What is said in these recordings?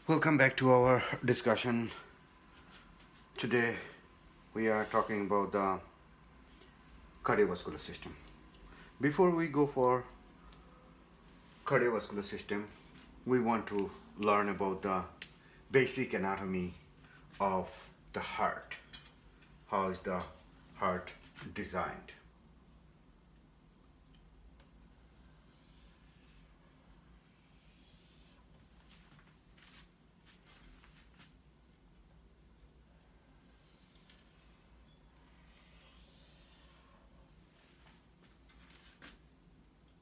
Welcome back to our discussion. Today we are talking about the cardiovascular system. Before we go for cardiovascular system, we want to learn about the basic anatomy of the heart. How is the heart designed?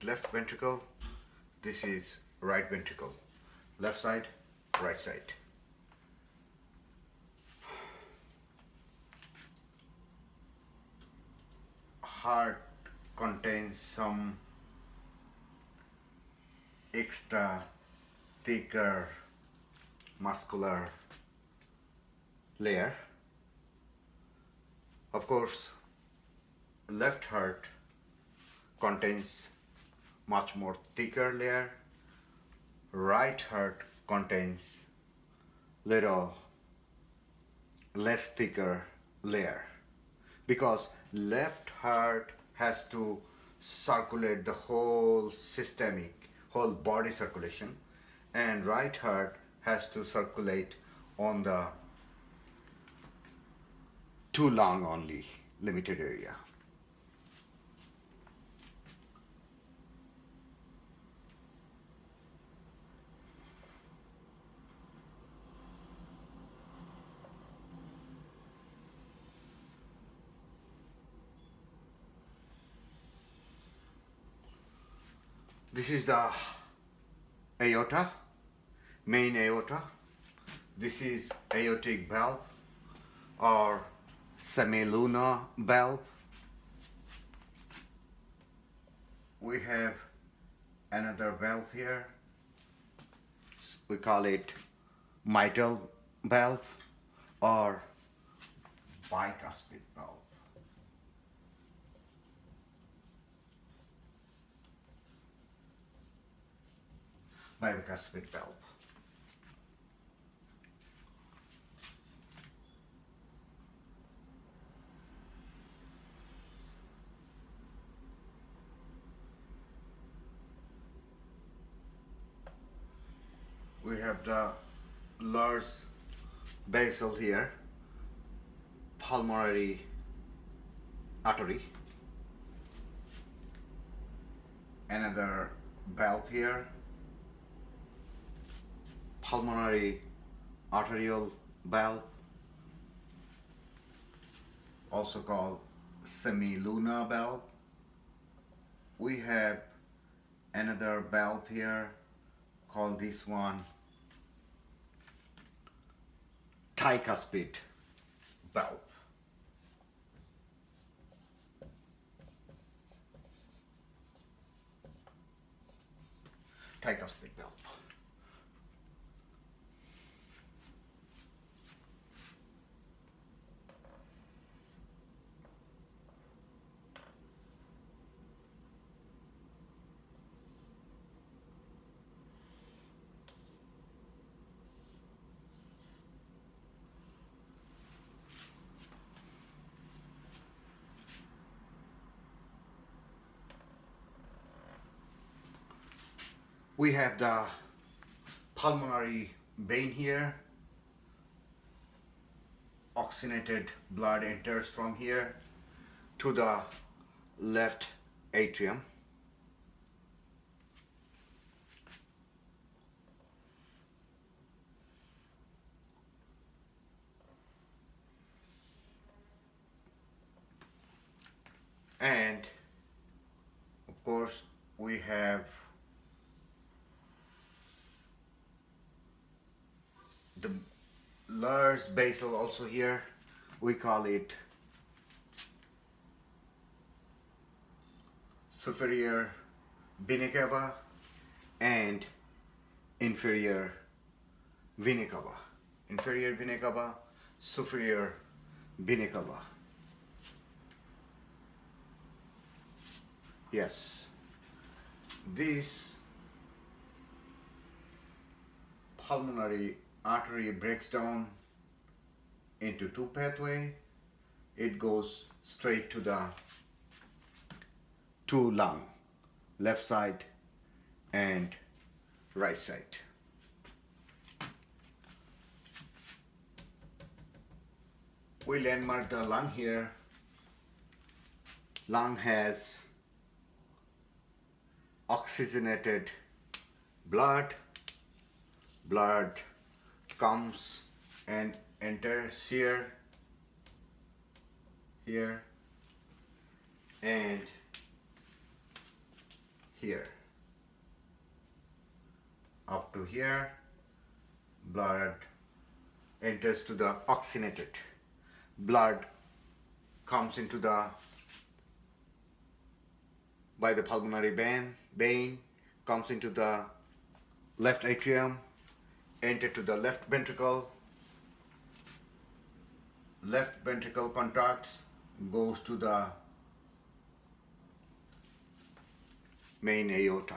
Left ventricle, this is right ventricle. Left side, right side. Heart contains some extra thicker muscular layer. Of course, left heart contains much more thicker layer. Right heart contains little less thicker layer, because left heart has to circulate the whole body circulation, and right heart has to circulate on the two lung only limited area. This is the aorta, main aorta. This is aortic valve or semilunar valve. We have another valve here. We call it mitral valve or bicuspid valve. Bicuspid valve. We have the large vessel here, pulmonary artery. Another valve here, pulmonary arterial valve, also called semilunar valve. We have another valve here called this one tricuspid valve. Tricuspid valve. We have the pulmonary vein here. Oxygenated blood enters from here to the left atrium. And of course, we have the large basal also here. We call it superior vena cava and inferior vena cava. Inferior vena cava, superior vena cava. Yes, this pulmonary artery breaks down into two pathways. It goes straight to the two lung, left side and right side. We landmark the lung here. Lung has oxygenated blood. Blood comes and enters here, and here. Up to here, blood enters to the oxygenated. Blood comes into the by the pulmonary vein, comes into the left atrium, enter to the left ventricle contracts, goes to the main aorta.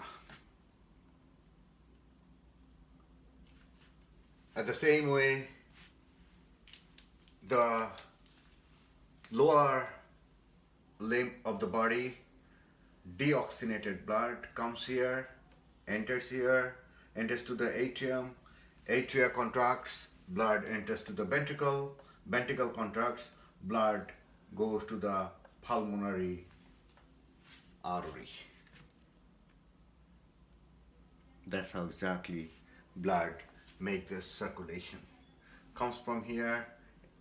At the same way, the lower limb of the body, deoxygenated blood comes here, enters to the atrium, atria contracts, blood enters to the ventricle contracts, blood goes to the pulmonary artery. That's how exactly blood makes the circulation. Comes from here,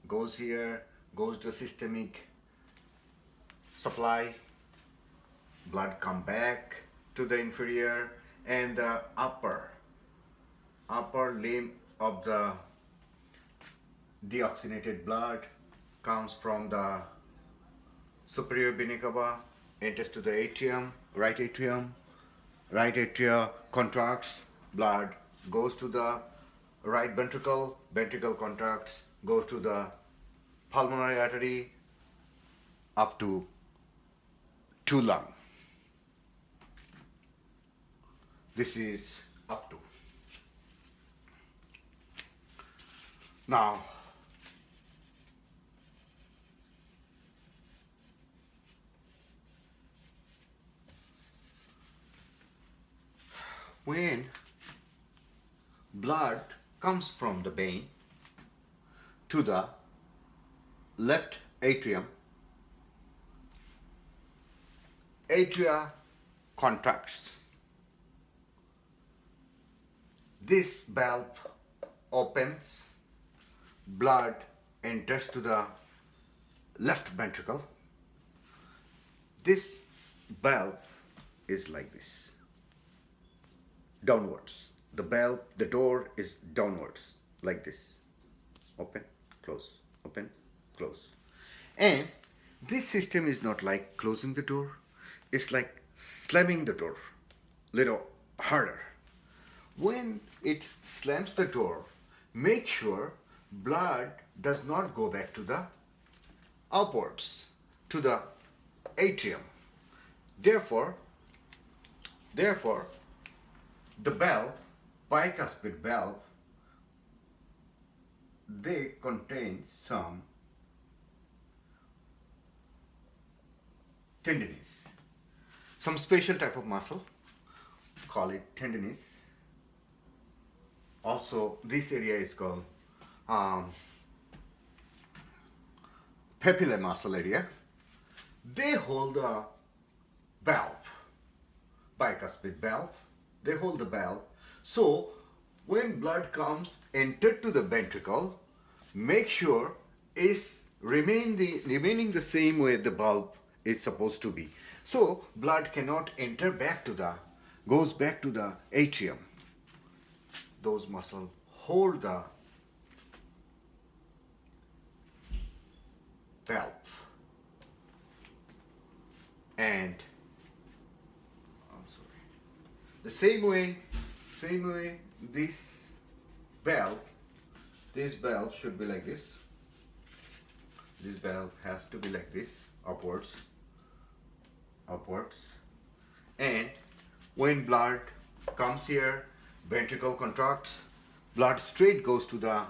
goes to systemic supply, blood come back to the inferior, and the upper limb of the deoxygenated blood comes from the superior vena cava, enters to the atrium, right atria contracts, blood goes to the right ventricle contracts, goes to the pulmonary artery, up to lung. This is up to. Now, when blood comes from the vein to the left atrium, atria contracts. This valve opens, blood enters to the left ventricle. This valve is like this, downwards. The door is downwards, like this. Open, close, open, close. And this system is not like closing the door, it's like slamming the door little harder. When it slams the door, make sure blood does not go back to the upwards to the atrium. Therefore, the valve, bicuspid valve, they contain some tendinous, some special type of muscle, call it tendinous. Also, this area is called papillae muscle area. They hold the valve, bicuspid valve. They hold the valve. So, when blood comes entered to the ventricle, make sure it's remaining the same way the valve is supposed to be. So, blood cannot enter goes back to the atrium. Those muscles hold the valve, and the same way this valve should be like this. This valve has to be like this, upwards, and when blood comes here, ventricle contracts, blood straight goes to the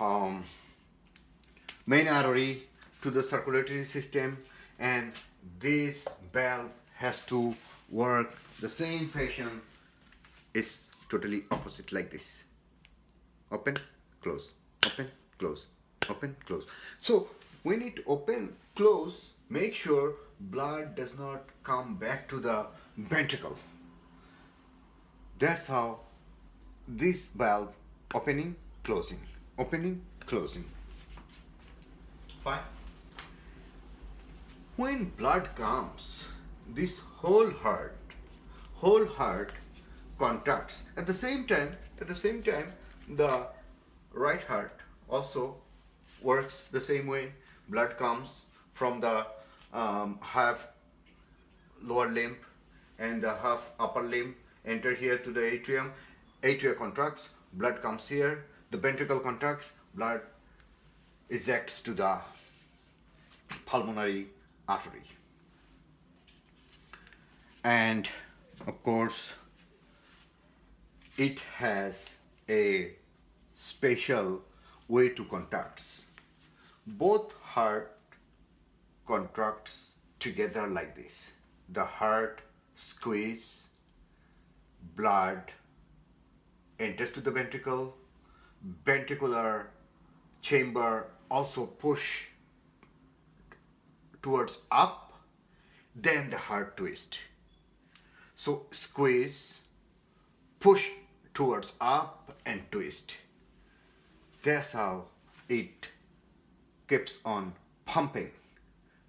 um, main artery, to the circulatory system, and this valve has to work the same fashion. Is totally opposite, like this: open, close, open, close, open, close. So when it open, close, make sure blood does not come back to the ventricle. That's how this valve opening, closing, opening, closing. Fine. When blood comes, this whole heart contracts. At the same time, the right heart also works the same way. Blood comes from the half lower limb and the half upper limb, enter here to the atrium. Atria contracts, blood comes here. The ventricle contracts, blood ejects to the pulmonary artery. And of course, it has a special way to contract. Both heart contracts together like this. The heart squeeze, blood enters to the ventricle, ventricular chamber also push towards up, then the heart twist. So squeeze, push towards up and twist. That's how it keeps on pumping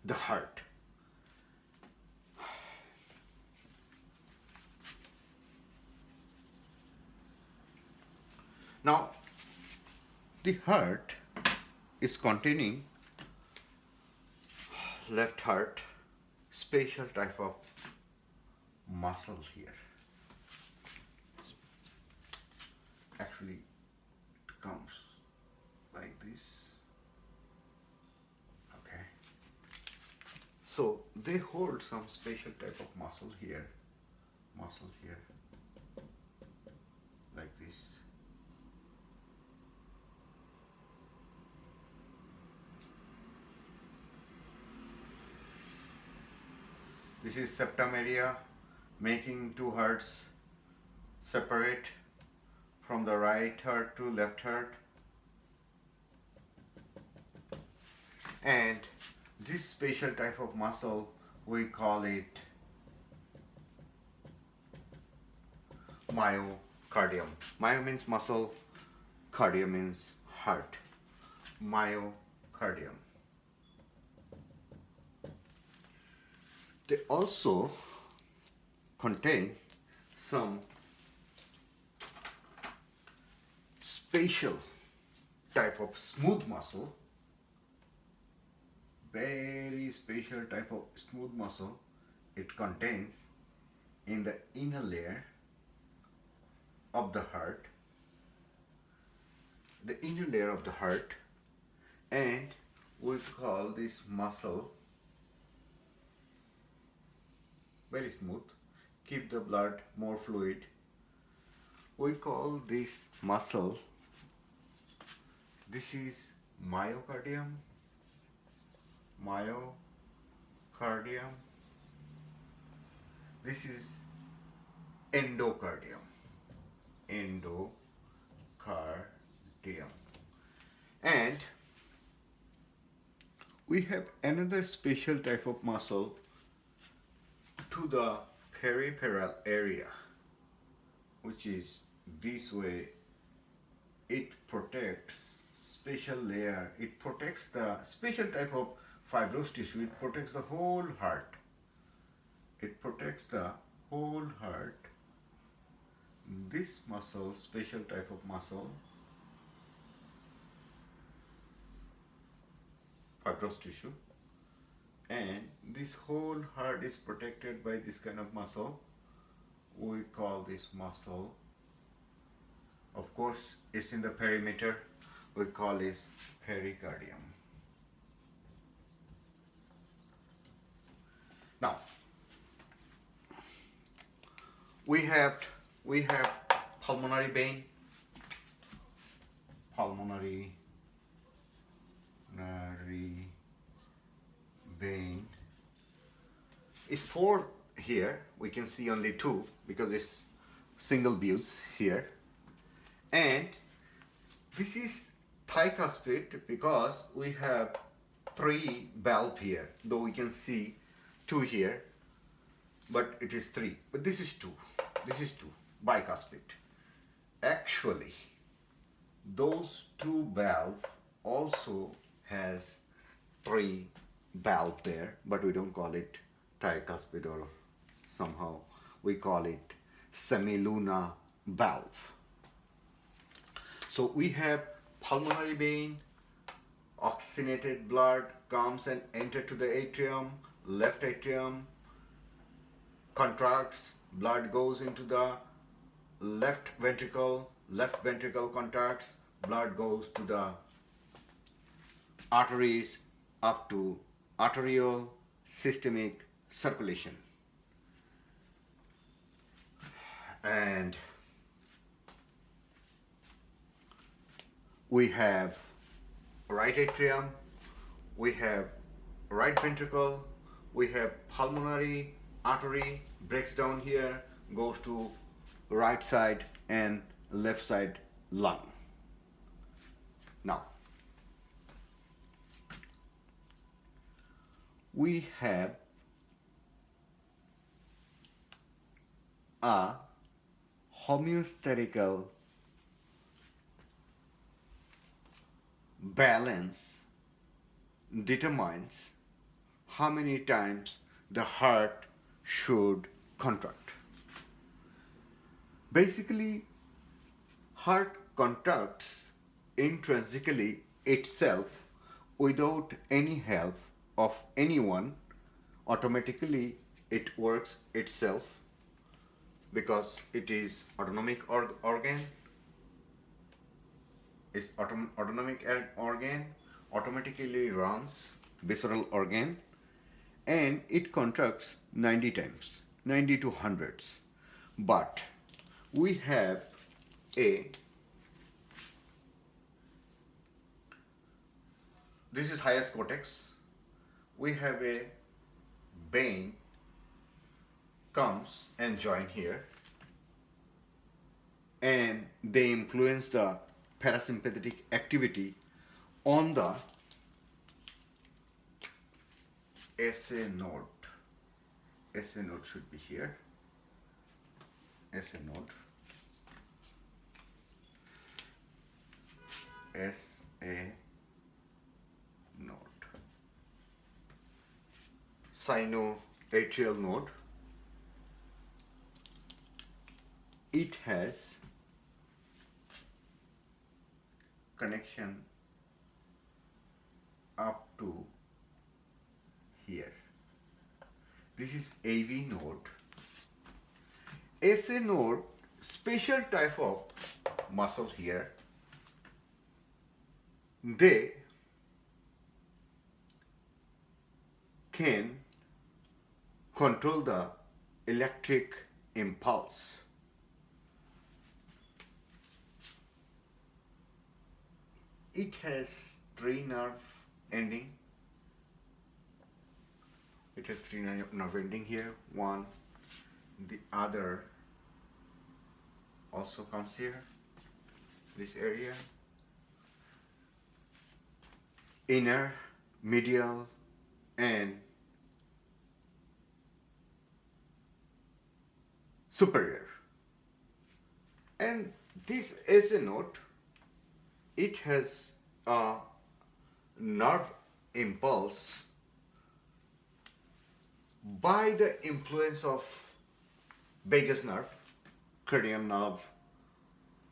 the heart. Now, the heart is containing left heart, special type of muscle here. Actually, it comes like this. Okay. So they hold some special type of muscle here, like this. This is septum area, making two hearts separate from the right heart to left heart. And this special type of muscle, we call it myocardium. Myo means muscle, cardium means heart. Myocardium. They also contain some special type of smooth muscle, very special type of smooth muscle. It contains in the inner layer of the heart, and we call this muscle very smooth, keep the blood more fluid. We call this muscle, this is myocardium, this is endocardium, and we have another special type of muscle to the peripheral area, which is this way. It protects special layer, it protects the special type of fibrous tissue, it protects the whole heart. This muscle, special type of muscle, fibrous tissue, and this whole heart is protected by this kind of muscle. We call this muscle, of course it's in the perimeter, we call this pericardium. Now we have pulmonary vein, pulmonary vein is 4 here. We can see only 2 because it's single views here, and this is tricuspid because we have 3 valve here, though we can see 2 here, but it is 3, but this is 2, this is 2, bicuspid. Actually those 2 valve also has 3 valve there, but we don't call it tricuspid, or somehow we call it semilunar valve. So we have pulmonary vein, oxygenated blood comes and enter to the atrium, left atrium contracts, blood goes into the left ventricle contracts, blood goes to the arteries up to arterial systemic circulation. And we have right atrium, we have right ventricle, we have pulmonary artery, breaks down here, goes to right side and left side lung. Now we have a homeostatical balance determines how many times the heart should contract. Basically, heart contracts intrinsically itself without any help of anyone. Automatically it works itself because it is autonomic organ. It's autonomic organ, automatically runs, visceral organ, and it contracts 90 times, 90 to hundreds. But we have this is highest cortex. We have a vein comes and join here, and they influence the parasympathetic activity on the SA node. SA node should be here. SA node. SA node. Sinoatrial node. It has connection up to here. This is AV node. SA node, special type of muscle here. They can control the electric impulse. It has 3 nerve ending. It has 3 nerve ending here. One, the other also comes here, this area. Inner, medial, and superior. And this is a node. It has a nerve impulse by the influence of vagus nerve, cranial nerve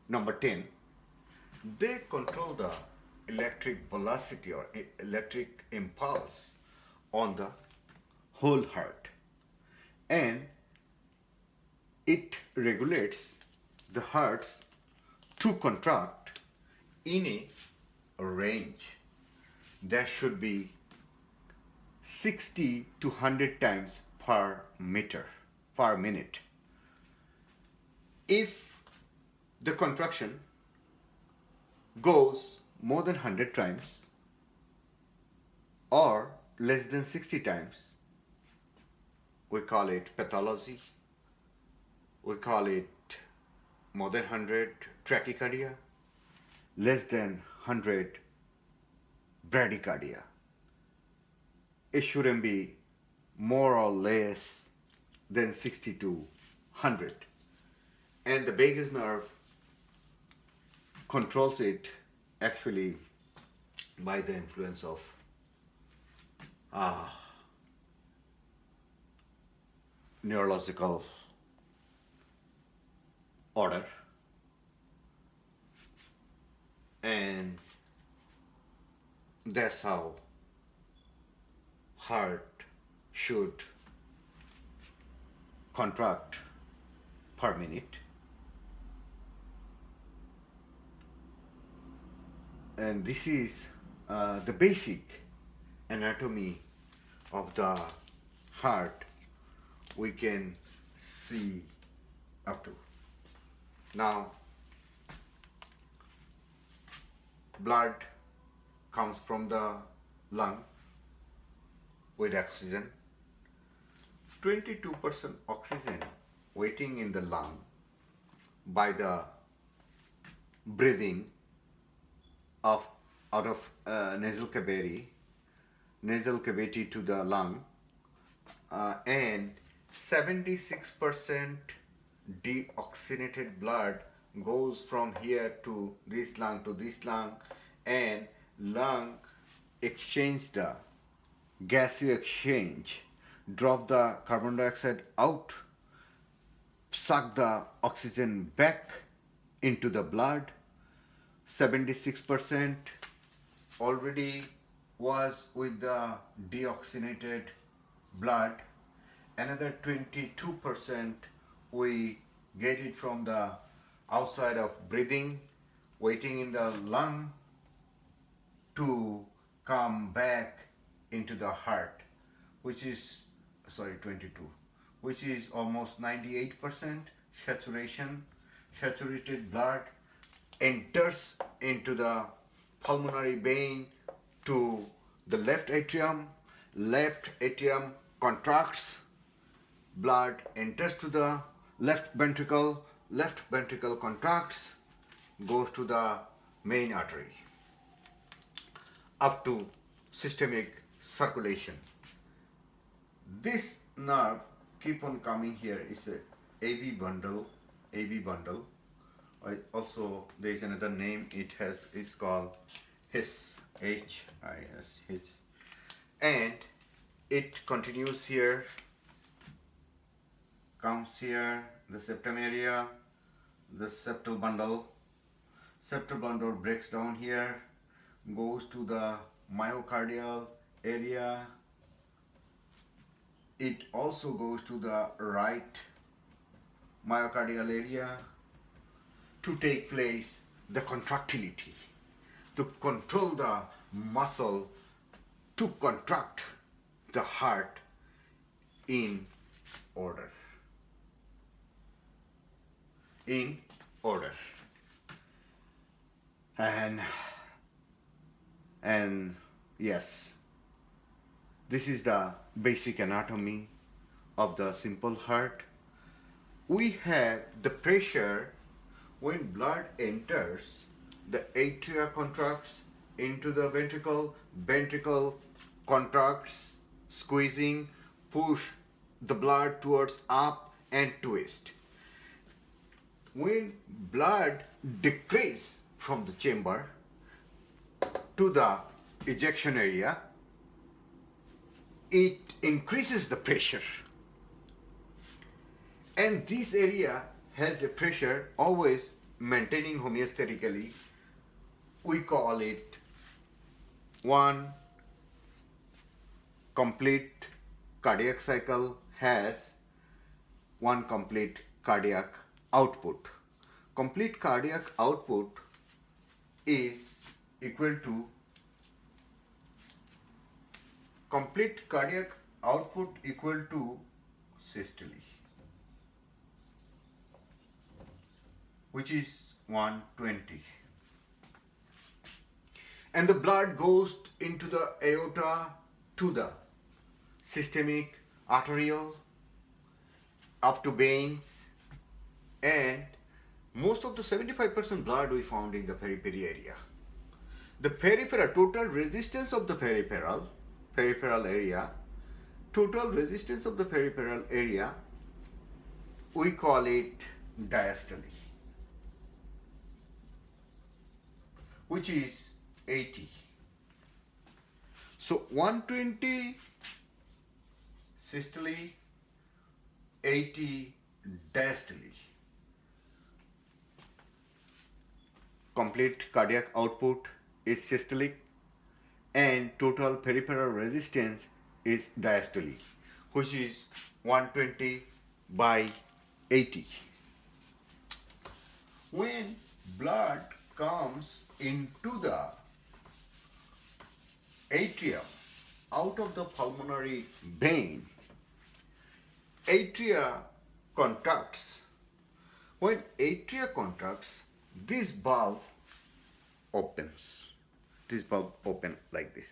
number 10. They control the electric velocity or electric impulse on the whole heart, and it regulates the hearts to contract in a range that should be 60 to 100 times per minute. If the contraction goes more than 100 times or less than 60 times, we call it pathology. We call it more than 100 trachycardia, less than 100 bradycardia. It shouldn't be more or less than 60 to 100. And the vagus nerve controls it actually by the influence of neurological order, and that's how heart should contract per minute. And this is the basic anatomy of the heart we can see up to. Now, blood comes from the lung with oxygen. 22% oxygen waiting in the lung by the breathing of out of nasal cavity to the lung, and 76% deoxygenated blood goes from here to this lung, and lung exchange the gaseous exchange, drop the carbon dioxide out, suck the oxygen back into the blood. 76% already was with the deoxygenated blood. Another 22% we get it from the outside of breathing, waiting in the lung to come back into the heart, which is 22, which is almost 98% saturated blood enters into the pulmonary vein to the left atrium contracts, blood enters to the left ventricle contracts, goes to the main artery up to systemic circulation. This nerve keep on coming here is a AV bundle. Also there is another name it has, is called HIS, H-I-S-H, and it continues here, comes here, the septum area, the septal bundle breaks down here, goes to the myocardial area. It also goes to the right myocardial area to take place the contractility, to control the muscle to contract the heart in order. And yes, this is the basic anatomy of the simple heart. We have the pressure when blood enters, the atria contracts into the ventricle contracts, squeezing, push the blood towards up and twist. When blood decreases from the chamber to the ejection area, it increases the pressure. And this area has a pressure always maintaining homeostatically. We call it one complete cardiac cycle has one complete cardiac output. Complete cardiac output is equal to systole, which is 120. And the blood goes into the aorta to the systemic, arterial, up to veins, and most of the 75% blood we found in the periphery area. The peripheral, total resistance of the peripheral area, total resistance of the peripheral area, we call it diastole, which is 80. So 120 systole, 80 diastole. Complete cardiac output is systolic and total peripheral resistance is diastole, which is 120 by 80. When blood comes into the atrium out of the pulmonary vein, atria contracts. When atria contracts, this valve opens. This valve open like this,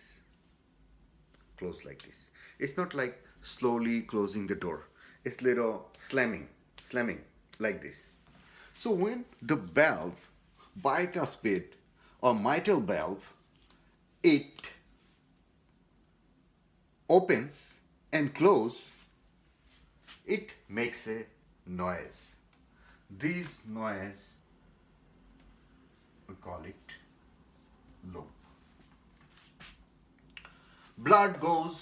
close like this. It's not like slowly closing the door. It's little slamming like this. So when the valve, bicuspid or mitral valve, it opens and closes, it makes a noise. This noise, we call it loop. Blood goes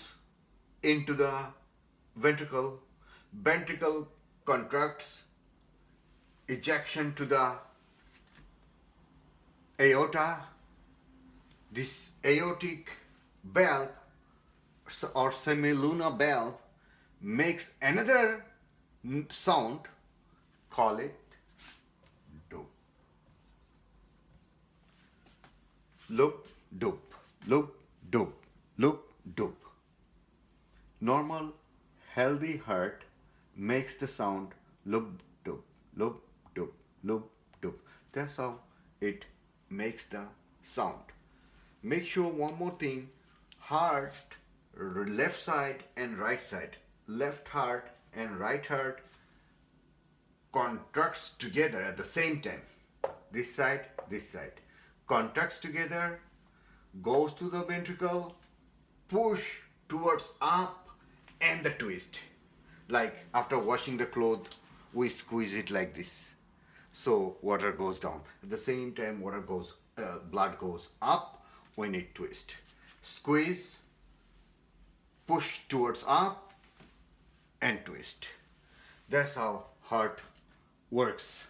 into the ventricle, ventricle contracts, ejection to the aorta. This aortic valve or semilunar valve makes another sound, call it doop. Loop, doop, loop, doop, loop, doop. Normal, healthy heart makes the sound loop, doop, loop, doop, loop, doop. That's how it makes the sound. Make sure one more thing, heart, left side and right side, left heart and right heart contracts together at the same time. This side, contracts together, goes to the ventricle, push towards up and the twist. Like after washing the clothes, we squeeze it like this. So water goes down. At the same time, blood goes up when it twists. Squeeze, push towards up and twist. That's how heart works.